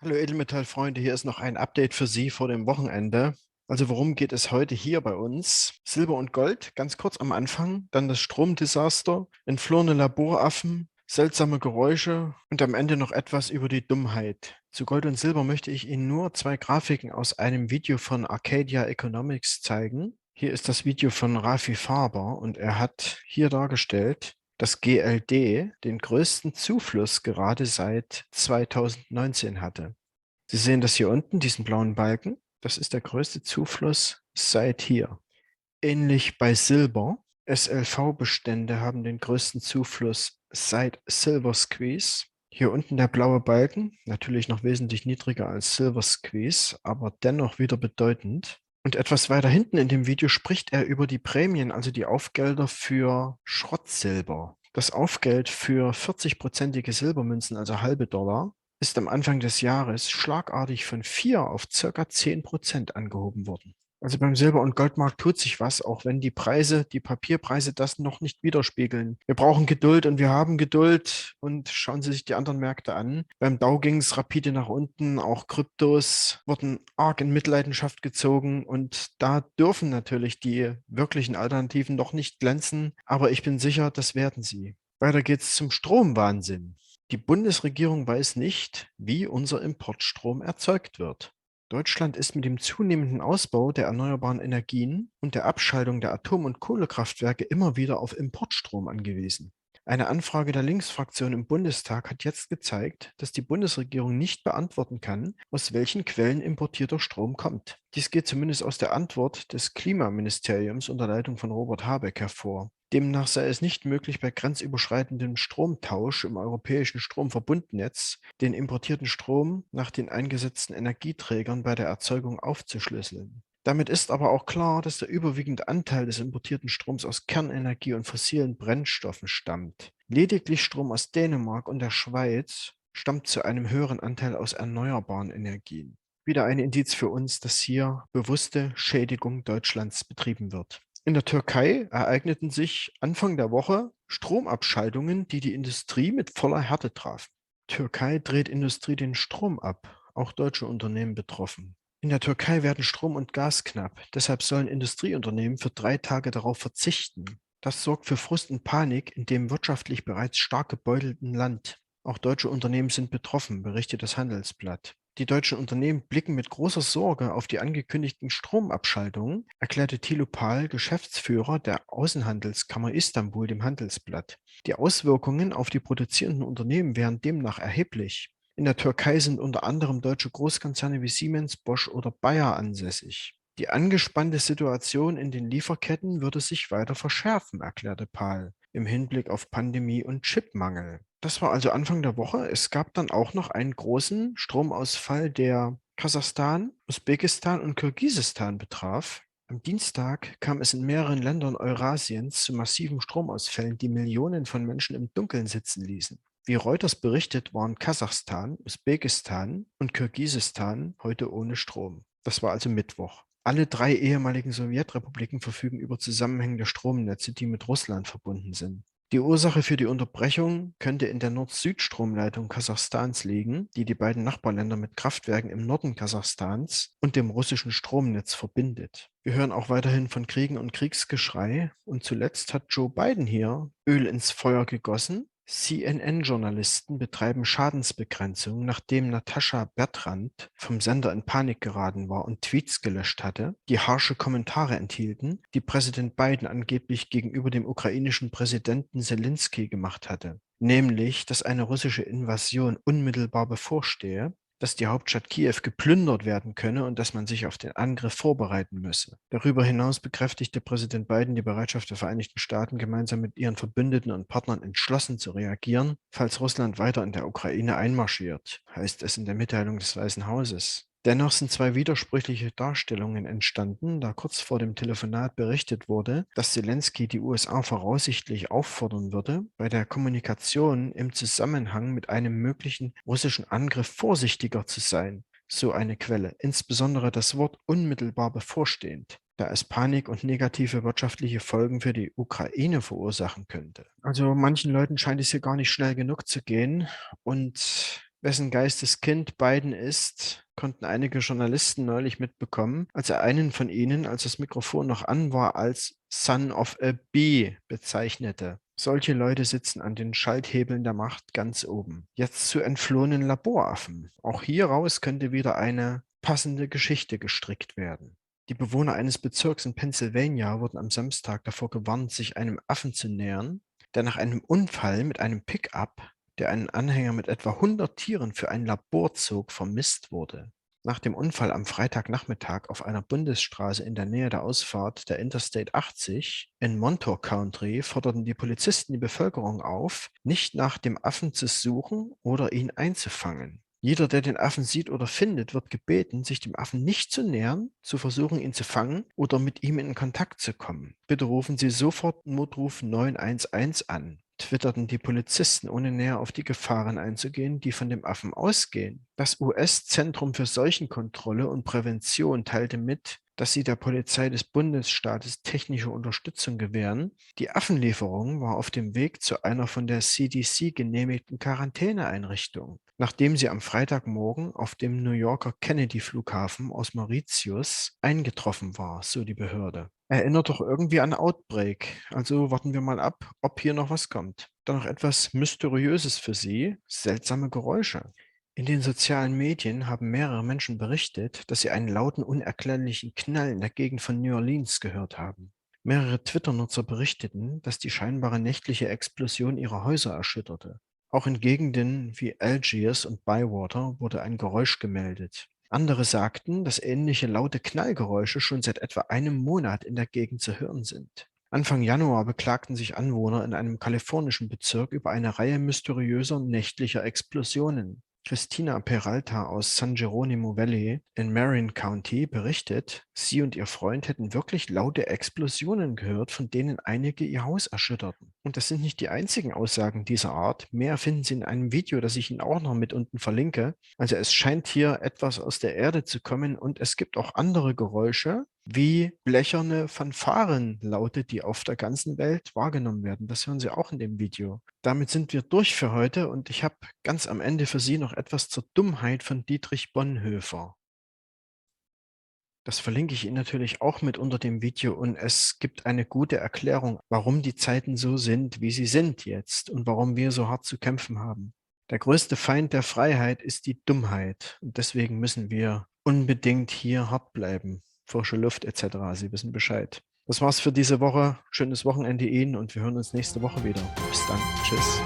Hallo Edelmetallfreunde, hier ist noch ein Update für Sie vor dem Wochenende. Also worum geht es heute hier bei uns? Silber und Gold, ganz kurz am Anfang, dann das Stromdesaster, entflohene Laboraffen, seltsame Geräusche und am Ende noch etwas über die Dummheit. Zu Gold und Silber möchte ich Ihnen nur zwei Grafiken aus einem Video von Arcadia Economics zeigen. Hier ist das Video von Rafi Faber und er hat hier dargestellt, dass GLD den größten Zufluss gerade seit 2019 hatte. Sie sehen das hier unten, diesen blauen Balken. Das ist der größte Zufluss seit hier. Ähnlich bei Silber. SLV-Bestände haben den größten Zufluss seit Silver Squeeze. Hier unten der blaue Balken, natürlich noch wesentlich niedriger als Silver Squeeze, aber dennoch wieder bedeutend. Und etwas weiter hinten in dem Video spricht er über die Prämien, also die Aufgelder für Schrottsilber. Das Aufgeld für 40-prozentige Silbermünzen, also halbe Dollar, ist am Anfang des Jahres schlagartig von 4 auf circa 10% angehoben worden. Also beim Silber- und Goldmarkt tut sich was, auch wenn die Preise, die Papierpreise das noch nicht widerspiegeln. Wir brauchen Geduld und wir haben Geduld und schauen Sie sich die anderen Märkte an. Beim Dow ging es rapide nach unten, auch Kryptos wurden arg in Mitleidenschaft gezogen und da dürfen natürlich die wirklichen Alternativen noch nicht glänzen, aber ich bin sicher, das werden sie. Weiter geht's zum Stromwahnsinn. Die Bundesregierung weiß nicht, wie unser Importstrom erzeugt wird. Deutschland ist mit dem zunehmenden Ausbau der erneuerbaren Energien und der Abschaltung der Atom- und Kohlekraftwerke immer wieder auf Importstrom angewiesen. Eine Anfrage der Linksfraktion im Bundestag hat jetzt gezeigt, dass die Bundesregierung nicht beantworten kann, aus welchen Quellen importierter Strom kommt. Dies geht zumindest aus der Antwort des Klimaministeriums unter Leitung von Robert Habeck hervor. Demnach sei es nicht möglich, bei grenzüberschreitendem Stromtausch im europäischen Stromverbundnetz den importierten Strom nach den eingesetzten Energieträgern bei der Erzeugung aufzuschlüsseln. Damit ist aber auch klar, dass der überwiegende Anteil des importierten Stroms aus Kernenergie und fossilen Brennstoffen stammt. Lediglich Strom aus Dänemark und der Schweiz stammt zu einem höheren Anteil aus erneuerbaren Energien. Wieder ein Indiz für uns, dass hier bewusste Schädigung Deutschlands betrieben wird. In der Türkei ereigneten sich Anfang der Woche Stromabschaltungen, die die Industrie mit voller Härte trafen. Türkei dreht Industrie den Strom ab, auch deutsche Unternehmen betroffen. In der Türkei werden Strom und Gas knapp, deshalb sollen Industrieunternehmen für 3 Tage darauf verzichten. Das sorgt für Frust und Panik in dem wirtschaftlich bereits stark gebeutelten Land. Auch deutsche Unternehmen sind betroffen, berichtet das Handelsblatt. Die deutschen Unternehmen blicken mit großer Sorge auf die angekündigten Stromabschaltungen, erklärte Thilo Pahl, Geschäftsführer der Außenhandelskammer Istanbul, dem Handelsblatt. Die Auswirkungen auf die produzierenden Unternehmen wären demnach erheblich. In der Türkei sind unter anderem deutsche Großkonzerne wie Siemens, Bosch oder Bayer ansässig. Die angespannte Situation in den Lieferketten würde sich weiter verschärfen, erklärte Pahl, im Hinblick auf Pandemie und Chipmangel. Das war also Anfang der Woche. Es gab dann auch noch einen großen Stromausfall, der Kasachstan, Usbekistan und Kirgisistan betraf. Am Dienstag kam es in mehreren Ländern Eurasiens zu massiven Stromausfällen, die Millionen von Menschen im Dunkeln sitzen ließen. Wie Reuters berichtet, waren Kasachstan, Usbekistan und Kirgisistan heute ohne Strom. Das war also Mittwoch. Alle drei ehemaligen Sowjetrepubliken verfügen über zusammenhängende Stromnetze, die mit Russland verbunden sind. Die Ursache für die Unterbrechung könnte in der Nord-Süd-Stromleitung Kasachstans liegen, die die beiden Nachbarländer mit Kraftwerken im Norden Kasachstans und dem russischen Stromnetz verbindet. Wir hören auch weiterhin von Kriegen und Kriegsgeschrei und zuletzt hat Joe Biden hier Öl ins Feuer gegossen. CNN-Journalisten betreiben Schadensbegrenzung, nachdem Natascha Bertrand vom Sender in Panik geraten war und Tweets gelöscht hatte, die harsche Kommentare enthielten, die Präsident Biden angeblich gegenüber dem ukrainischen Präsidenten Zelensky gemacht hatte, nämlich, dass eine russische Invasion unmittelbar bevorstehe, dass die Hauptstadt Kiew geplündert werden könne und dass man sich auf den Angriff vorbereiten müsse. Darüber hinaus bekräftigte Präsident Biden die Bereitschaft der Vereinigten Staaten, gemeinsam mit ihren Verbündeten und Partnern entschlossen zu reagieren, falls Russland weiter in der Ukraine einmarschiert, heißt es in der Mitteilung des Weißen Hauses. Dennoch sind zwei widersprüchliche Darstellungen entstanden, da kurz vor dem Telefonat berichtet wurde, dass Zelensky die USA voraussichtlich auffordern würde, bei der Kommunikation im Zusammenhang mit einem möglichen russischen Angriff vorsichtiger zu sein, so eine Quelle, insbesondere das Wort unmittelbar bevorstehend, da es Panik und negative wirtschaftliche Folgen für die Ukraine verursachen könnte. Also manchen Leuten scheint es hier gar nicht schnell genug zu gehen und Wessen Geisteskind Biden ist, konnten einige Journalisten neulich mitbekommen, als er einen von ihnen, als das Mikrofon noch an war, als Son of a Bee bezeichnete. Solche Leute sitzen an den Schalthebeln der Macht ganz oben. Jetzt zu entflohenen Laboraffen. Auch hieraus könnte wieder eine passende Geschichte gestrickt werden. Die Bewohner eines Bezirks in Pennsylvania wurden am Samstag davor gewarnt, sich einem Affen zu nähern, der nach einem Unfall mit einem Pickup, der einen Anhänger mit etwa 100 Tieren für ein Labor zog, vermisst wurde. Nach dem Unfall am Freitagnachmittag auf einer Bundesstraße in der Nähe der Ausfahrt der Interstate 80 in Montour County forderten die Polizisten die Bevölkerung auf, nicht nach dem Affen zu suchen oder ihn einzufangen. Jeder, der den Affen sieht oder findet, wird gebeten, sich dem Affen nicht zu nähern, zu versuchen, ihn zu fangen oder mit ihm in Kontakt zu kommen. Bitte rufen Sie sofort Notruf 911 an, twitterten die Polizisten, ohne näher auf die Gefahren einzugehen, die von dem Affen ausgehen. Das US-Zentrum für Seuchenkontrolle und Prävention teilte mit, dass sie der Polizei des Bundesstaates technische Unterstützung gewähren. Die Affenlieferung war auf dem Weg zu einer von der CDC genehmigten Quarantäneeinrichtung, nachdem sie am Freitagmorgen auf dem New Yorker Kennedy-Flughafen aus Mauritius eingetroffen war, so die Behörde. Erinnert doch irgendwie an Outbreak. Also warten wir mal ab, ob hier noch was kommt. Dann noch etwas Mysteriöses für Sie: seltsame Geräusche. In den sozialen Medien haben mehrere Menschen berichtet, dass sie einen lauten, unerklärlichen Knall in der Gegend von New Orleans gehört haben. Mehrere Twitter-Nutzer berichteten, dass die scheinbare nächtliche Explosion ihre Häuser erschütterte. Auch in Gegenden wie Algiers und Bywater wurde ein Geräusch gemeldet. Andere sagten, dass ähnliche laute Knallgeräusche schon seit etwa einem Monat in der Gegend zu hören sind. Anfang Januar beklagten sich Anwohner in einem kalifornischen Bezirk über eine Reihe mysteriöser nächtlicher Explosionen. Christina Peralta aus San Geronimo Valley in Marin County berichtet, sie und ihr Freund hätten wirklich laute Explosionen gehört, von denen einige ihr Haus erschütterten. Und das sind nicht die einzigen Aussagen dieser Art. Mehr finden Sie in einem Video, das ich Ihnen auch noch mit unten verlinke. Also es scheint hier etwas aus der Erde zu kommen und es gibt auch andere Geräusche, wie blecherne Fanfarenlaute, die auf der ganzen Welt wahrgenommen werden. Das hören Sie auch in dem Video. Damit sind wir durch für heute und ich habe ganz am Ende für Sie noch etwas zur Dummheit von Dietrich Bonhoeffer. Das verlinke ich Ihnen natürlich auch mit unter dem Video und es gibt eine gute Erklärung, warum die Zeiten so sind, wie sie sind jetzt und warum wir so hart zu kämpfen haben. Der größte Feind der Freiheit ist die Dummheit und deswegen müssen wir unbedingt hier hart bleiben. Frische Luft etc. Sie wissen Bescheid. Das war's für diese Woche. Schönes Wochenende Ihnen und wir hören uns nächste Woche wieder. Bis dann. Tschüss.